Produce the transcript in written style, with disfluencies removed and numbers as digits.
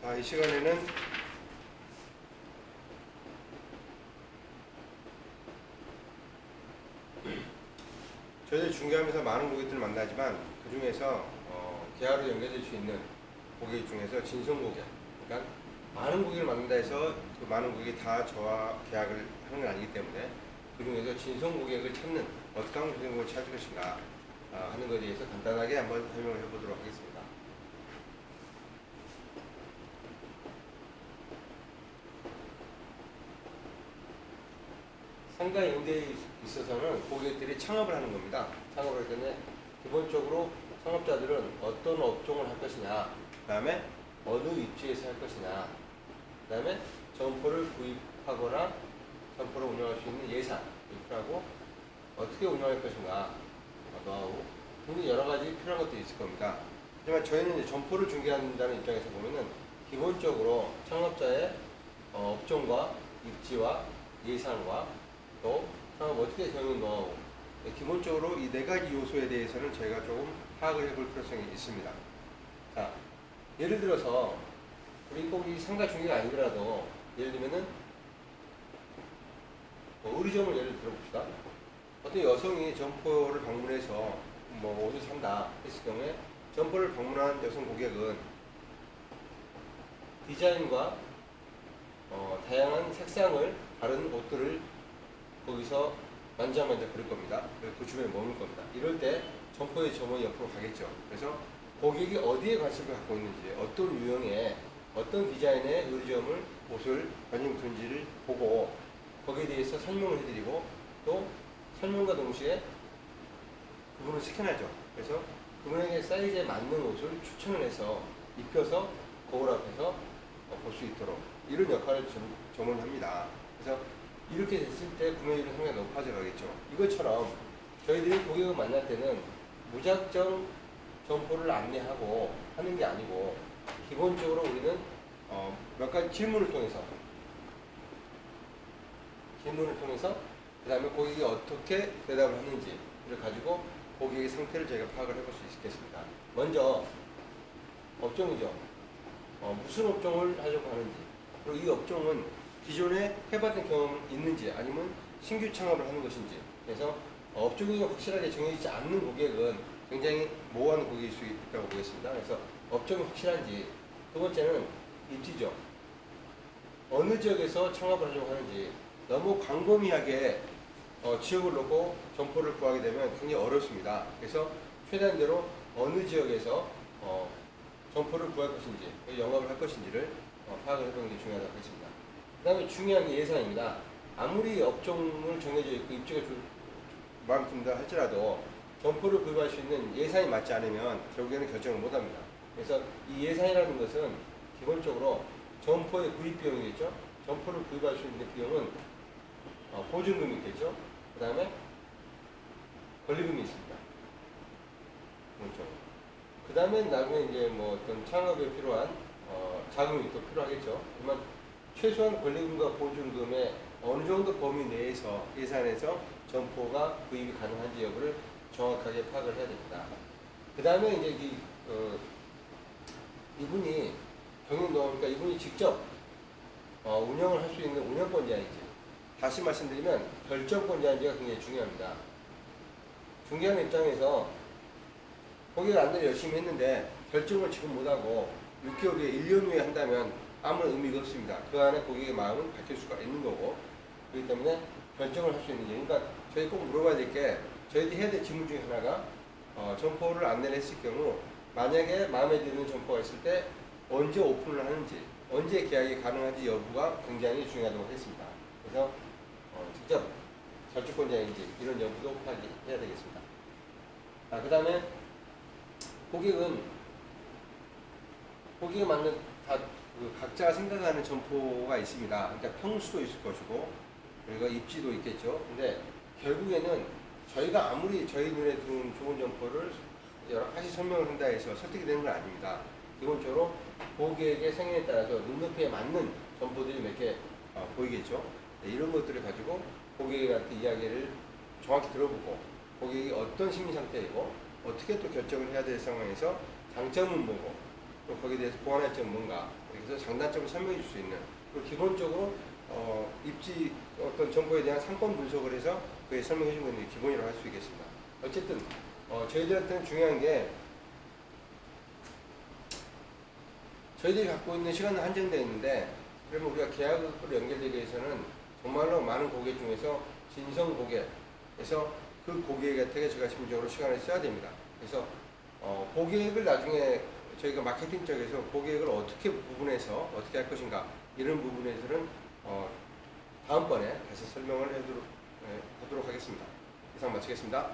이 시간에는 저희들 중개하면서 많은 고객들을 만나지만 그 중에서 계약으로 연결될 수 있는 고객 중에서 진성 고객, 그러니까 많은 고객을 만난다 해서 그 많은 고객이 다 저와 계약을 하는 건 아니기 때문에 그 중에서 진성 고객을 찾는, 어떻게 하면 진성 고객을 찾을 것인가 하는 것에 대해서 간단하게 한번 설명을 해보도록 하겠습니다. 상가 임대에 있어서는 고객들이 창업을 하는 겁니다. 창업을 할 때는 기본적으로 창업자들은 어떤 업종을 할 것이냐, 그 다음에 어느 입지에서 할 것이냐, 그 다음에 점포를 구입하거나 점포를 운영할 수 있는 예산, 하고 어떻게 운영할 것인가, 노하우 등등 여러 가지 필요한 것들이 있을 겁니다. 하지만 저희는 이제 점포를 중개한다는 입장에서 보면은 기본적으로 창업자의 업종과 입지와 예산과 또 창업 어떻게 경영 노하우, 기본적으로 이 네 가지 요소에 대해서는 저희가 조금 파악을 해볼 필요성이 있습니다. 자, 예를 들어서 우리 꼭 이 상가 중개가 아니더라도 예를 들면은 의류점을 예를 들어봅시다. 어떤 여성이 점포를 방문해서 옷을 산다 했을 경우에 점포를 방문한 여성 고객은 디자인과 다양한 색상을 다른 옷들을 거기서 만져만져 그릴 겁니다. 그 주변에 머물 겁니다. 이럴 때 점포의 점원이 옆으로 가겠죠. 그래서 고객이 어디에 관심을 갖고 있는지, 어떤 유형의 어떤 디자인의 의류점을 옷을 관심 두는지를 보고 거기에 대해서 설명을 해드리고 또 설명과 동시에 그분을 스캔하죠. 그래서 그분에게 사이즈에 맞는 옷을 추천을 해서 입혀서 거울 앞에서 볼 수 있도록 이런 역할을 점원을 합니다. 그래서 이렇게 됐을 때 구매율이 상당히 높아져 가겠죠. 이것처럼 저희들이 고객을 만날 때는 무작정 점포를 안내하고 하는 게 아니고 기본적으로 우리는 몇 가지 질문을 통해서 그 다음에 고객이 어떻게 대답을 하는지를 가지고 고객의 상태를 저희가 파악을 해볼 수 있겠습니다. 먼저 업종이죠. 무슨 업종을 하려고 하는지, 그리고 이 업종은 기존에 해봤던 경험이 있는지 아니면 신규 창업을 하는 것인지. 그래서 업종이 확실하게 정해지지 않는 고객은 굉장히 모호한 고객일 수 있다고 보겠습니다. 그래서 업종이 확실한지. 두 번째는 입지죠. 어느 지역에서 창업을 하려고 하는지. 너무 광범위하게 지역을 놓고 점포를 구하게 되면 굉장히 어렵습니다. 그래서 최대한대로 어느 지역에서 점포를 구할 것인지, 영업을 할 것인지를 파악을 해보는 게 중요하다고 하겠습니다. 그 다음에 중요한 게 예산입니다. 아무리 업종을 정해져 있고 입지가 마음에 든다 할지라도 점포를 구입할 수 있는 예산이 맞지 않으면 결국에는 결정을 못합니다. 그래서 이 예산이라는 것은 기본적으로 점포의 구입 비용이겠죠. 점포를 구입할 수 있는 비용은 보증금이 있겠죠. 그 다음에 권리금이 있습니다. 그렇죠. 그 다음에 나중에 이제 어떤 창업에 필요한 자금이 또 필요하겠죠. 그러면 최소한 권리금과 보증금의 어느 정도 범위 내에서 예산에서 점포가 구입이 가능한지 여부를 정확하게 파악을 해야 됩니다. 그 다음에 이제 이분이 경영 노하우니까 이분이 직접 운영을 할 수 있는 운영권자인지, 다시 말씀드리면 결정권자인지가 굉장히 중요합니다. 중개하는 입장에서 고객 안내를 열심히 했는데 결정을 지금 못하고 6개월 후에 1년 후에 한다면 아무런 의미가 없습니다. 그 안에 고객의 마음은 바뀔 수가 있는 거고, 그렇기 때문에 결정을 할 수 있는지. 그러니까 저희 꼭 물어봐야 될 게, 저희들이 해야 될 질문 중에 하나가 점포를 안내를 했을 경우 만약에 마음에 드는 점포가 있을 때 언제 오픈을 하는지, 언제 계약이 가능한지 여부가 굉장히 중요하다고 했습니다. 그래서 직접 결정권자인지 이런 여부도 파악해야 되겠습니다. 그 다음에 고객이 맞는 각자 생각하는 점포가 있습니다. 그러니까 평수도 있을 것이고 그리고 입지도 있겠죠. 근데 결국에는 저희가 아무리 저희 눈에 들어온 좋은 점포를 여러 가지 설명을 한다 해서 설득이 되는 건 아닙니다. 기본적으로 고객의 생각에 따라서 눈높이에 맞는 점포들이 몇 개 보이겠죠. 네, 이런 것들을 가지고 고객한테 이야기를 정확히 들어보고 고객이 어떤 심리 상태이고 어떻게 또 결정을 해야 될 상황에서 장점은 뭐고 또 거기에 대해서 보완할 점은 뭔가, 그래서 장단점을 설명해 줄 수 있는, 그리고 기본적으로 입지 어떤 정보에 대한 상권 분석을 해서 그에 설명해 주는 게 기본이라고 할 수 있겠습니다. 어쨌든 저희들한테는 중요한 게, 저희들이 갖고 있는 시간은 한정되어 있는데, 그러면 우리가 계약으로 연결되기 위해서는 정말로 많은 고객 중에서 진성 고객에서 그 고객한테 제가 심적으로 시간을 써야 됩니다. 그래서 고객을 나중에 저희가 마케팅 쪽에서 고객을 어떻게 구분해서 어떻게 할 것인가, 이런 부분에서는 다음번에 다시 설명을 하도록 하겠습니다. 이상 마치겠습니다.